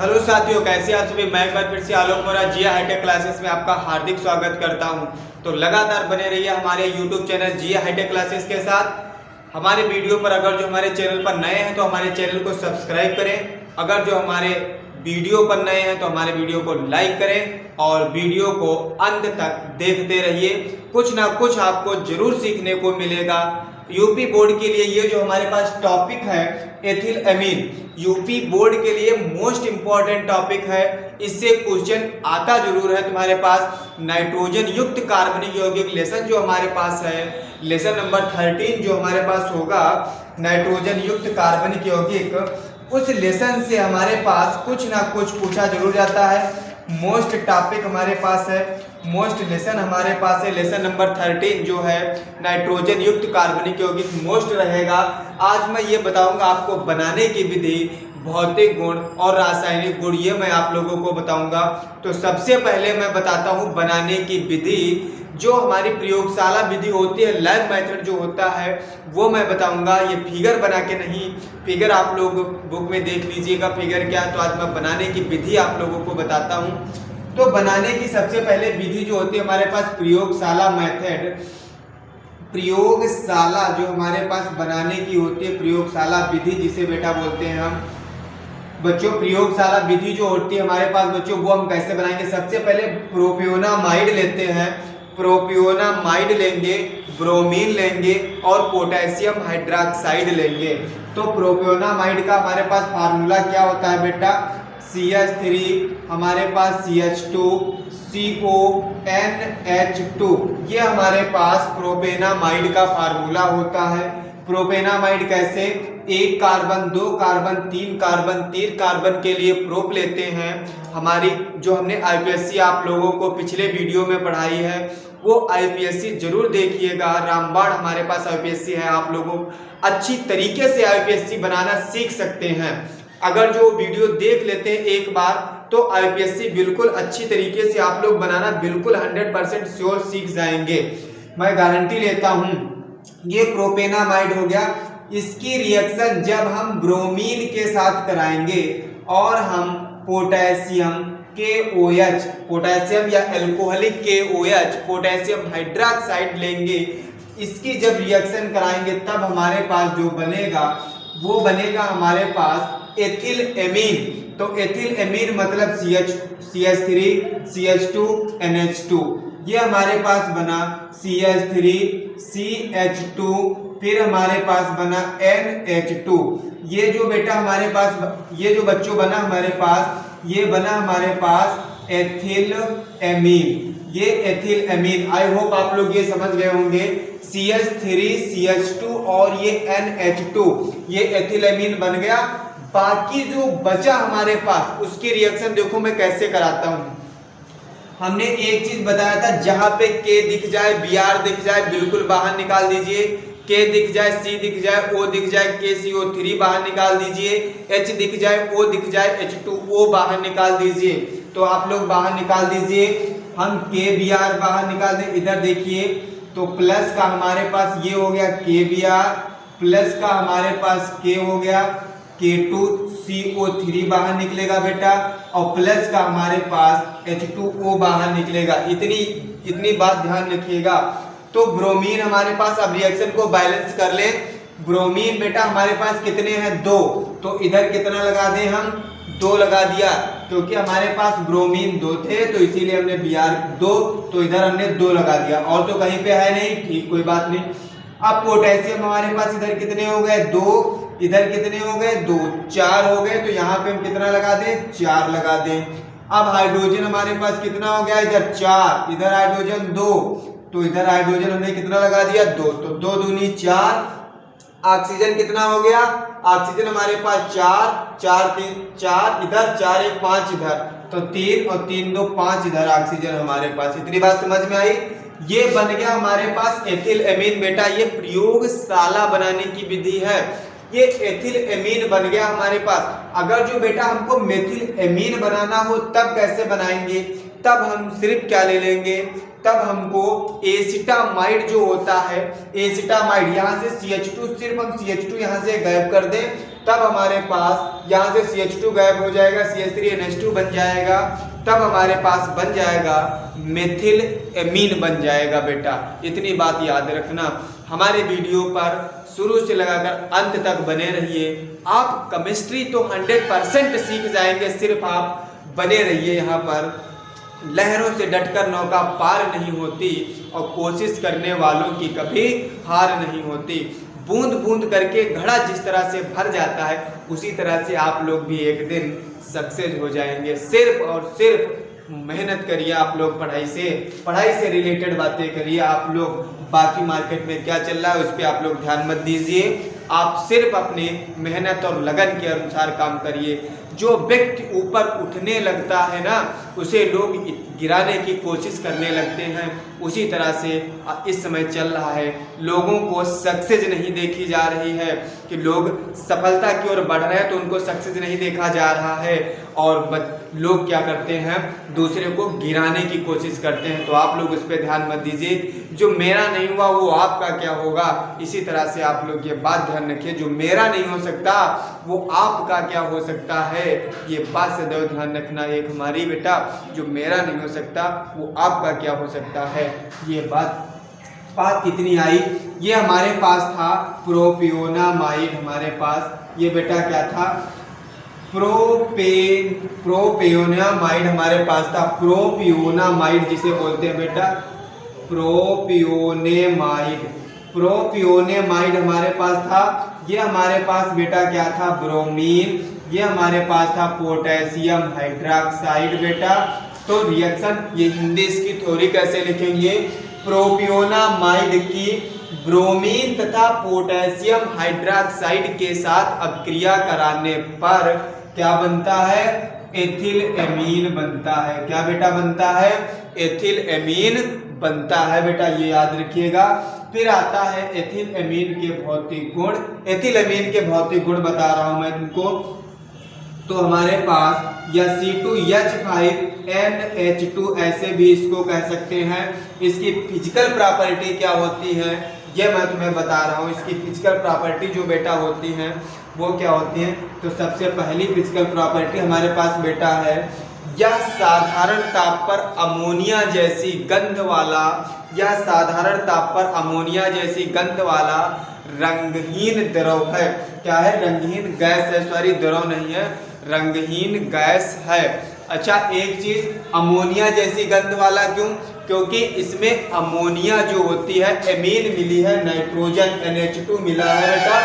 Hello साथियों, कैसे आप सभी। मैं एक बार फिर से आलोक मोरा जिया हाईटेक क्लासेस में आपका हार्दिक स्वागत करता हूं। तो लगातार बने रहिए हमारे यूट्यूब चैनल जिया हाईटेक क्लासेस के साथ। हमारे वीडियो पर अगर जो हमारे चैनल पर नए हैं तो हमारे चैनल को सब्सक्राइब करें। अगर जो हमारे वीडियो पर नए हैं तो हमारे वीडियो को लाइक करें और वीडियो को अंत तक देखते रहिए। कुछ ना कुछ आपको जरूर सीखने को मिलेगा। यूपी बोर्ड के लिए ये जो हमारे पास टॉपिक है एथिल एमीन, यूपी बोर्ड के लिए मोस्ट इंपॉर्टेंट टॉपिक है। इससे क्वेश्चन आता जरूर है तुम्हारे पास। नाइट्रोजन युक्त कार्बनिक यौगिक लेसन जो हमारे पास है, लेसन नंबर 13 जो हमारे पास होगा, नाइट्रोजन युक्त कार्बनिक यौगिक, उस लेसन से हमारे पास कुछ ना कुछ पूछा जरूर जाता है। मोस्ट टॉपिक हमारे पास है, मोस्ट लेसन हमारे पास है, लेसन नंबर 13 जो है नाइट्रोजन युक्त कार्बनिक यौगिक मोस्ट रहेगा। आज मैं ये बताऊंगा आपको बनाने की विधि, भौतिक गुण और रासायनिक गुण, ये मैं आप लोगों को बताऊंगा। तो सबसे पहले मैं बताता हूँ बनाने की विधि। जो हमारी प्रयोगशाला विधि होती है, लैब मेथड जो होता है, वो मैं बताऊंगा। ये फिगर बना के नहीं, फिगर आप लोग बुक में देख लीजिएगा फिगर क्या है। तो आज मैं बनाने की विधि आप लोगों को बताता हूँ। तो बनाने की सबसे पहले विधि जो होती है हमारे पास प्रयोगशाला मेथड, प्रयोगशाला जो हमारे पास बनाने की होती है, प्रयोगशाला विधि जिसे बेटा बोलते हैं हम बच्चों। प्रयोगशाला विधि जो होती है हमारे पास बच्चों, वो हम कैसे बनाएंगे। सबसे पहले प्रोपियोनामाइड लेते हैं, प्रोपियोनामाइड लेंगे, ब्रोमीन लेंगे और पोटेशियम हाइड्रोक्साइड लेंगे। तो प्रोपियोनामाइड का हमारे पास फार्मूला क्या होता है बेटा, CH3, हमारे पास CH2, CONH2, ये हमारे पास प्रोपेनामाइड का फार्मूला होता है। प्रोपेनामाइड कैसे, एक कार्बन, दो कार्बन, तीन कार्बन, तीन कार्बन के लिए प्रोप लेते हैं। हमारी जो हमने आईपीएससी आप लोगों को पिछले वीडियो में पढ़ाई है, वो आईपीएससी जरूर देखिएगा। रामबाण हमारे पास आईपीएससी है, आप लोगों अच्छी तरीके से आईपीएससी बनाना सीख सकते हैं। अगर जो वीडियो देख लेते हैं एक बार तो आईपीएससी बिल्कुल अच्छी तरीके से आप लोग बनाना बिल्कुल 100% श्योर सीख जाएंगे, मैं गारंटी लेता हूं। ये प्रोपेनामाइड हो गया। इसकी रिएक्शन जब हम ब्रोमीन के साथ कराएंगे और हम पोटेशियम KOH, पोटेशियम या एल्कोहलिक KOH, पोटेशियम हाइड्रोक्साइड लेंगे, इसकी जब रिएक्शन कराएंगे तब हमारे पास जो बनेगा वो बनेगा हमारे पास एथिल एमीन। तो एथिल एमीन मतलब CH3, CH2, NH2, ये हमारे पास बना CH3, CH2, फिर हमारे पास बना NH2। ये जो बेटा हमारे पास, ये जो बच्चों बना हमारे पास, ये बना हमारे पास एथिल एमीन। ये एथिल एमीन, आई होप आप लोग ये समझ गए होंगे। CH3, CH2 और ये NH2, ये एथिल एमीन बन गया। बाकी जो बचा हमारे पास उसकी रिएक्शन देखो मैं कैसे कराता हूं। हमने एक चीज बताया था, जहां पे K दिख जाए, Br दिख जाए, बिल्कुल बाहर निकाल दीजिए। K दिख जाए, C दिख जाए, O दिख जाए, KCO3 बाहर निकाल दीजिए। H दिख जाए, O दिख जाए, H2O बाहर निकाल दीजिए। तो आप लोग बाहर निकाल दीजिए। हम KBr बाहर निकाल दें, इधर देखिए। तो प्लस का हमारे पास ये हो गया KBr, प्लस का हमारे पास K हो गया, K2CO3 बाहर निकलेगा बेटा, और प्लस का हमारे पास H2O बाहर निकलेगा। इतनी बात ध्यान रखिएगा। तो ब्रोमीन हमारे पास, अब रिएक्शन को बैलेंस कर ले। ब्रोमीन बेटा हमारे पास कितने हैं, 2, तो इधर कितना लगा दें हम, 2 लगा दिया, क्योंकि हमारे पास ब्रोमीन 2 थे तो इसीलिए हमने Br 2, तो इधर हमने 2 लगा दिया, और तो कहीं पे है नहीं, ठीक कोई बात नहीं। अब पोटेशियम हमारे पास इधर कितने हो गए, 2, इधर कितने हो गए, 2, 4 हो गए, तो यहाँ पे हम कितना लगा दें, 4 लगा दें। अब हाइड्रोजन हमारे पास कितना हो गया, इधर 4, इधर हाइड्रोजन 2, तो इधर हाइड्रोजन हमने कितना लगा दिया, 2, तो 2 दूनी 4। ऑक्सीजन कितना हो गया, ऑक्सीजन हमारे पास 4, 4 3 4, इधर 4 1 5, इधर तो 3 और 3 2 5, इधर ऑक्सीजन हमारे पास। इतनी बात समझ में आई। ये बन गया हमारे पास एथिल एमीन बेटा। ये प्रयोगशाला बनाने की विधि है, ये एथिल एमीन बन गया हमारे पास। अगर जो बेटा हमको मेथिल एमीन बनाना हो तब कैसे बनाएंगे, तब हम सिर्फ क्या ले लेंगे, तब हमको एसिटामाइड जो होता है, एसिटामाइड, यहाँ से CH2, सिर्फ हम CH2 यहाँ से गायब कर दें तब हमारे पास यहाँ से CH2 गायब हो जाएगा, CH3NH2 बन जाएगा, तब हमारे पास बन जाएगा मेथिल एमीन बन जाएगा बेटा। इतनी बात याद रखना। हमारे वीडियो पर शुरू से लगाकर अंत तक बने रहिए। आप केमिस्ट्री तो 100% सीख जाएंगे, सिर्फ आप बने रहिए यहाँ पर। लहरों से डटकर नौका पार नहीं होती और कोशिश करने वालों की कभी हार नहीं होती। बूंद बूंद करके घड़ा जिस तरह से भर जाता है, उसी तरह से आप लोग भी एक दिन सक्सेस हो जाएंगे। सिर्फ और सिर्फ मेहनत करिए आप लोग, पढ़ाई से रिलेटेड बातें करिए आप लोग। बाकी मार्केट में क्या चल रहा है उस पर आप लोग ध्यान मत दीजिए। आप सिर्फ अपने मेहनत और लगन के अनुसार काम करिए। जो व्यक्ति ऊपर उठने लगता है ना, उसे लोग गिराने की कोशिश करने लगते हैं। उसी तरह से इस समय चल रहा है। लोगों को सक्सेस नहीं देखी जा रही है कि लोग सफलता की ओर बढ़ रहे हैं तो उनको सक्सेस नहीं देखा जा रहा है, और लोग क्या करते हैं, दूसरे को गिराने की कोशिश करते हैं। तो आप लोग उस पर ध्यान मत दीजिए। जो मेरा नहीं हुआ वो आपका क्या होगा, इसी तरह से आप लोग ये बात ध्यान रखिए। जो मेरा नहीं हो सकता वो आपका क्या हो सकता है, ये बात सदैव ध्यान रखना। एक हमारी बेटा, जो मेरा नहीं हो सकता वो आपका क्या हो सकता है, ये बात कितनी आई। ये हमारे पास था प्रोपियोनामाइड, हमारे पास ये बेटा क्या था, प्रोपियोनामाइड हमारे पास था। प्रोपियोनामाइड जिसे बोलते हैं बेटा प्रोपियोनेमाइड हमारे पास था। ये हमारे पास बेटा क्या था, ब्रोमीन। ये हमारे पास था पोटेशियम हाइड्रोक्साइड बेटा। तो रिएक्शन, ये हिंदी इसकी थ्योरी कैसे लिखेंगे, प्रोपियोनामाइड की ब्रोमीन तथा पोटेशियम हाइड्रोक्साइड के साथ अभिक्रिया कराने पर क्या बनता है, एथिल एमीन बनता है। क्या बेटा बनता है, एथिल एमीन बनता है बेटा, ये याद रखिएगा। फिर आता है एथिल एमीन के भौतिक गुण। एथिल एमीन के भौतिक गुण बता रहा हूं मैं तुमको। तो हमारे पास यह C2H5NH2 ऐसे भी इसको कह सकते हैं। इसकी फिजिकल प्रॉपर्टी क्या होती है ये मैं तुम्हें बता रहा हूँ। इसकी फिजिकल प्रॉपर्टी जो बेटा होती हैं वो क्या होती है। तो सबसे पहली फिजिकल प्रॉपर्टी हमारे पास बेटा है, यह साधारण ताप पर अमोनिया जैसी गंध वाला, यह साधारण ताप पर अमोनिया जैसी गंध वाला रंगहीन द्रव है। क्या है, रंगहीन गैस है, सॉरी द्रव नहीं है, रंगहीन गैस है। अच्छा, एक चीज, अमोनिया जैसी गंध वाला क्यों, क्योंकि इसमें अमोनिया जो होती है एमीन मिली है, नाइट्रोजन NH2 मिला है बेटा,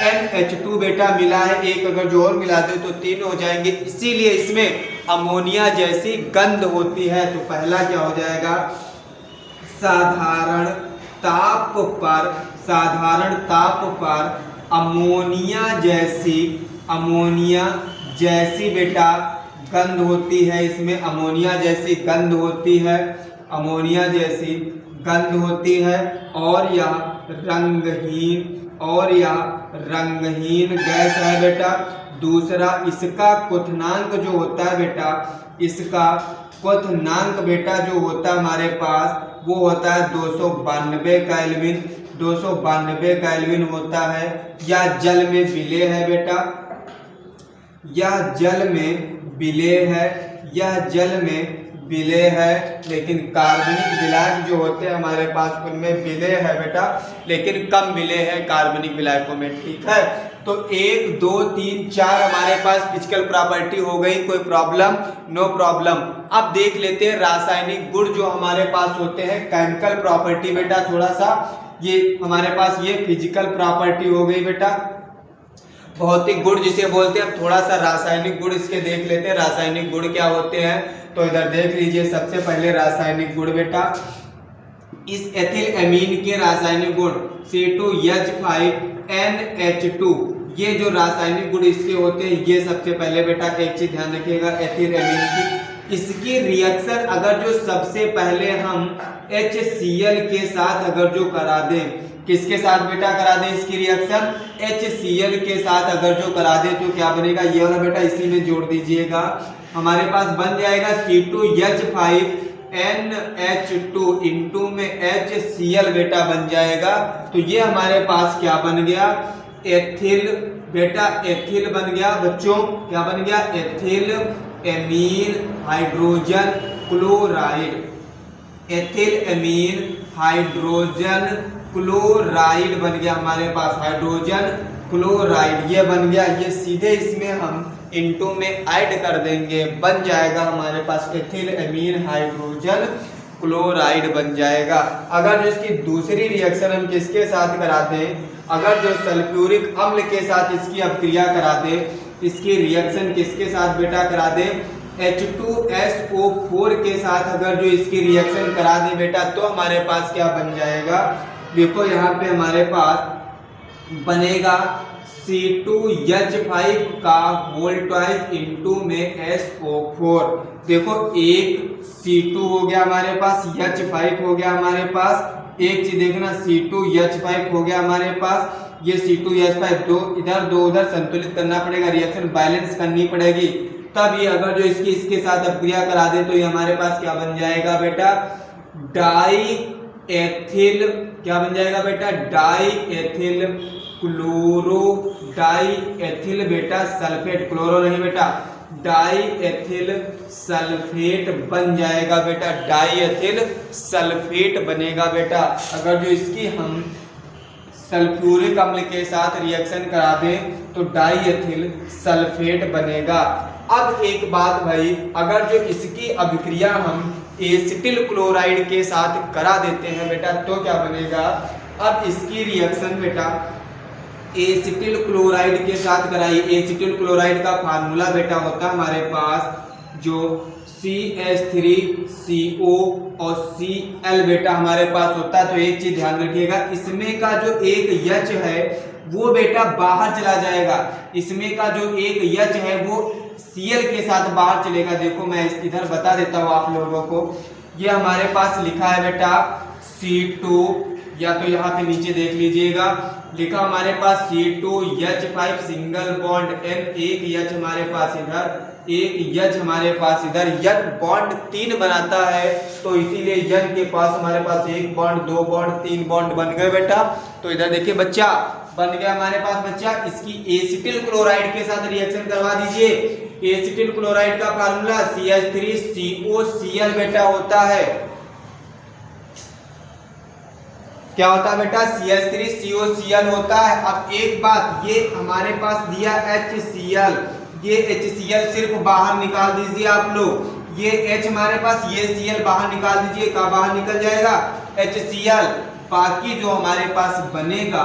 NH2 बेटा मिला है। एक अगर जो और मिला दे तो 3 हो जाएंगे, इसीलिए इसमें अमोनिया जैसी गंध होती है। तो पहला क्या हो जाएगा, साधारण ताप पर अमोनिया जैसी बेटा गंध होती है। इसमें अमोनिया जैसी गंध होती है, अमोनिया जैसी गंध होती है, और यह रंगहीन गैस है बेटा। दूसरा, इसका क्वथनांक जो होता है बेटा, इसका क्वथनांक बेटा जो होता है हमारे पास वो होता है 292 केल्विन, 292 केल्विन होता है। यह जल में विलेय है बेटा, यह जल में विलेय है, लेकिन कार्बनिक विलायक जो होते हैं हमारे पास उनमें विलेय है बेटा, लेकिन कम विलेय है कार्बनिक विलायकों में। ठीक है, तो 1 2 3 4 हमारे पास फिजिकल प्रॉपर्टी हो गई। कोई प्रॉब्लम, नो प्रॉब्लम। अब देख लेते हैं रासायनिक गुण जो हमारे पास होते हैं, केमिकल प्रॉपर्टी बेटा। थोड़ा सा ये हमारे पास ये फिजिकल प्रॉपर्टी हो गई बेटा, भौतिक गुण जिसे बोलते हैं। अब थोड़ा सा रासायनिक गुण इसके देख लेते हैं, रासायनिक गुण क्या होते हैं। तो इधर देख लीजिए, सबसे पहले रासायनिक गुण बेटा, इस एथिल एमीन के रासायनिक गुण C2H5NH2, ये जो रासायनिक गुण इसके होते हैं, ये सबसे पहले बेटा एक चीज ध्यान रखिएगा, एथिल एमीन की इसकी रिएक्शन अगर जो सबसे पहले हम HCl के साथ अगर जो करा दें, किसके साथ बेटा करा दें इसकी रिएक्शन, HCl के साथ अगर जो करा दें तो क्या बनेगा, ये वाला बेटा इसी में जोड़ दीजिएगा। हमारे पास बन जाएगा C2H5NH2 इंटू में HCl बेटा बन जाएगा। तो ये हमारे पास क्या बन गया, एथिल बेटा एथिल बन गया बच्चों, क्या बन गया? Ethyl amine hydrogen chloride, ethyl amine hydrogen chloride बन गया हमारे पास, हाइड्रोजन क्लोराइड ये बन गया। ये सीधे इसमें हम इनटू में ऐड कर देंगे, बन जाएगा हमारे पास एथिल एमीन हाइड्रोजन क्लोराइड बन जाएगा। अगर जो इसकी दूसरी रिएक्शन हम किसके साथ करा दें, अगर जो सल्फ्यूरिक अम्ल के साथ इसकी अभिक्रिया करा दे, इसकी रिएक्शन किसके साथ बेटा करा दे? H2SO4 के साथ अगर जो इसकी रिएक्शन करा दे बेटा, तो हमारे पास क्या बन जाएगा? देखो यहाँ पे हमारे पास बनेगा C2H5 का होल ट्वाइस इंटू में SO4। देखो एक C2 हो गया हमारे पास, H5 हो गया हमारे पास। एक चीज देखना, C2H5 हो गया हमारे पास, ये C2H5 दो इधर दो उधर संतुलित करना पड़ेगा, रिएक्शन बैलेंस करनी पड़ेगी। तब ये अगर जो इसके साथ अभिक्रिया करा दे तो ये हमारे पास क्या बन जाएगा बेटा? डाई एथिल, क्या बन जाएगा बेटा? Die ethyl chloro, die ethyl बेटा सल्फेट, क्लोरो नहीं बेटा, डाई एथिल सल्फेट बन जाएगा बेटा, डाई एथिल सल्फेट बनेगा बेटा। अगर जो इसकी हम सल्फ्यूरिक अम्ल के साथ रिएक्शन करा दें तो डाई एथिल सल्फेट बनेगा। अब एक बात भाई, अगर जो इसकी अभिक्रिया हम एसिटिल क्लोराइड के साथ करा देते हैं बेटा, तो क्या बनेगा? अब इसकी रिएक्शन बेटा एसिटिल क्लोराइड के साथ कराई, एसिटिल क्लोराइड का फार्मूला बेटा होता है हमारे पास जो CH3CO और Cl बेटा हमारे पास होता है। तो एक चीज ध्यान रखिएगा, इसमें का जो एक H है वो बेटा बाहर चला जाएगा, इसमें का जो एक H है वो Cl के साथ बाहर चलेगा। देखो मैं इधर बता देता हूँ आप लोगों को, ये हमारे पास लिखा है बेटा C2, या तो यहाँ पे नीचे देख लीजिएगा लिखा हमारे पास C2H5 सिंगल बॉन्ड N, एक H हमारे पास इधर, एक H हमारे पास इधर, N बॉन्ड 3 बनाता है, तो इसीलिए N के पास हमारे पास 1 बॉन्ड 2 बॉन्ड 3 बॉन्ड बन गए बेटा। तो इधर देखिए बच्चा बन गया हमारे पास बच्चा, इसकी एसिटिल क्लोराइड के साथ रिएक्शन करवा दीजिए। एसिटिल क्लोराइड का फार्मूला CH3COCl बेटा होता है, क्या होता है बेटा? CH3COCl होता है। अब एक बात, ये हमारे पास दिया HCl, ये HCl सिर्फ बाहर निकाल दीजिए आप लोग, ये H हमारे पास, ये Cl बाहर निकाल दीजिए, क्या बाहर निकल जाएगा? HCl। बाकी जो हमारे पास बनेगा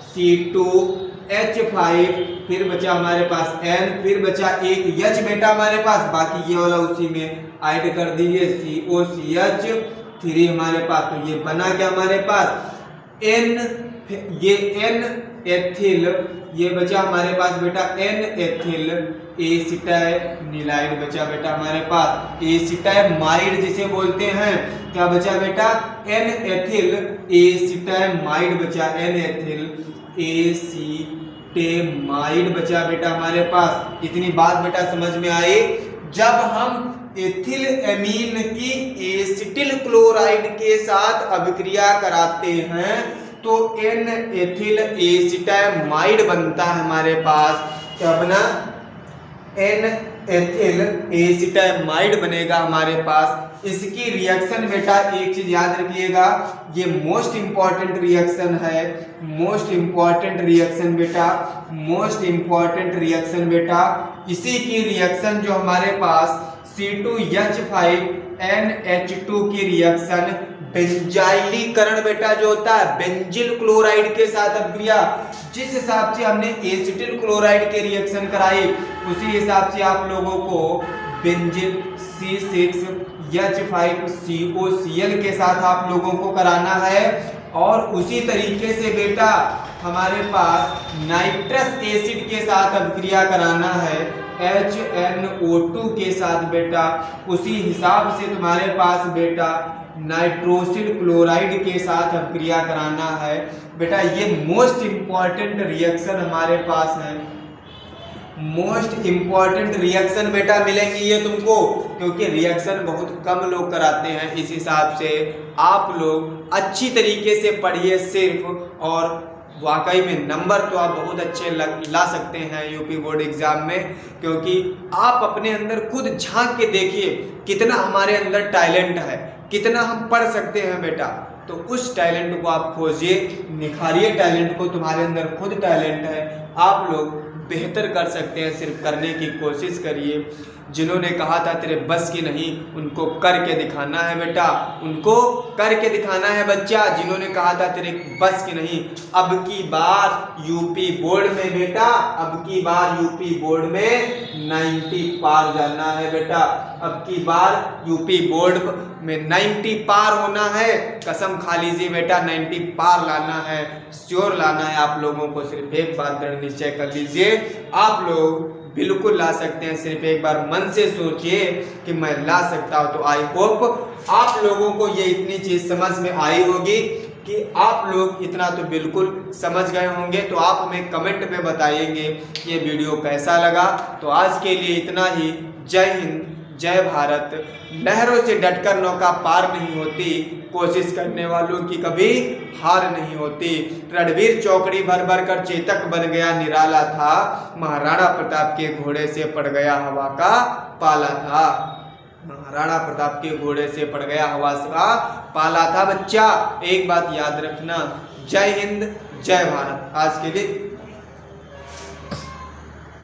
C2H5, फिर बचा हमारे पास N, फिर बचा एक H बेटा हमारे पास, बाकी ये वाला उसी में ऐड कर दीजिए COCH3 हमारे पास। तो ये बना क्या हमारे पास? N, ये N एथिल, ये बचा हमारे पास बेटा N एथिल एसिटाइनिलाइड बचा बेटा हमारे पास, एसिटाइमाइड जिसे बोलते हैं, क्या बचा बेटा? N एथिल एसिटाइमाइड बचा, N एथिल एसिटाइमाइड बचा बेटा हमारे पास। इतनी बात बेटा समझ में आई? जब हम एथिल एमीन की एसिटिल क्लोराइड के साथ अभिक्रिया कराते हैं तो N एथिल एसिटाइमाइड बनता है हमारे पास, क्या बना? N एथिल एसिटाइमाइड बनेगा हमारे पास। इसकी रिएक्शन बेटा एक चीज याद रखिएगा, ये मोस्ट इंपॉर्टेंट रिएक्शन है, मोस्ट इंपॉर्टेंट रिएक्शन बेटा, मोस्ट इंपॉर्टेंट रिएक्शन बेटा। इसी की रिएक्शन जो हमारे पास C2H5 NH2 की रिएक्शन बेंजाइलीकरण बेटा जो होता है बेंजिल क्लोराइड के साथ अभिक्रिया, जिस हिसाब से हमने एसिटिल क्लोराइड के रिएक्शन कराई उसी हिसाब से आप लोगों को बेंजिल C6H5COCl के साथ आप लोगों को कराना है। और उसी तरीके से बेटा हमारे पास नाइट्रस एसिड के साथ अभिक्रिया कराना है HNO2 के साथ बेटा, उसी हिसाब से तुम्हारे पास बेटा नाइट्रोसिल क्लोराइड के साथ अभिक्रिया कराना है बेटा। ये मोस्ट इंपॉर्टेंट रिएक्शन हमारे पास है, मोस्ट इंपॉर्टेंट रिएक्शन बेटा मिलेंगी ये तुमको, क्योंकि रिएक्शन बहुत कम लोग कराते हैं। इस हिसाब से आप लोग अच्छी तरीके से पढ़िए सिर्फ, और वाकई में नंबर तो आप बहुत अच्छे ला सकते हैं यूपी बोर्ड एग्जाम में, क्योंकि आप अपने अंदर खुद झांक के देखिए कितना हमारे अंदर टैलेंट है, कितना हम पढ़ सकते हैं बेटा। तो उस टैलेंट को आप खोजिए, निखारिए टैलेंट को, तुम्हारे अंदर खुद टैलेंट है, आप लोग बेहतर कर सकते हैं, सिर्फ करने की कोशिश करिए। जिन्होंने कहा था तेरे बस की नहीं, उनको करके दिखाना है बेटा, उनको करके दिखाना है बच्चा। जिन्होंने कहा था तेरे बस की नहीं, अब की बार यूपी बोर्ड में बेटा, अब की बार यूपी बोर्ड में 90 पार जाना है बेटा। अब की बार यूपी बोर्ड में 90 पार होना है, कसम खा लीजिए बेटा, 90 पार लाना है, श्योर लाना है आप लोगों को। सिर्फ एक बात दृढ़ निश्चय कर लीजिए, आप लोग बिल्कुल ला सकते हैं। सिर्फ एक बार मन से सोचिए कि मैं ला सकता हूं। तो आई होप आप लोगों को ये इतनी चीज समझ में आई होगी कि आप लोग इतना तो बिल्कुल समझ गए होंगे। तो आप हमें कमेंट में बताइएंगे ये वीडियो कैसा लगा। तो आज के लिए इतना ही। जय हिंद, जय भारत। लहरों से डटकर नौका पार नहीं होती, कोशिश करने वालों की कभी हार नहीं होती। रणवीर चौकड़ी भर भर कर चेतक बन गया निराला था, महाराणा प्रताप के घोड़े से पड़ गया हवा का पाला था। महाराणा प्रताप के घोड़े से पड़ गया हवा का पाला था बच्चा। एक बात याद रखना, जय हिंद, जय भारत। आज के लिए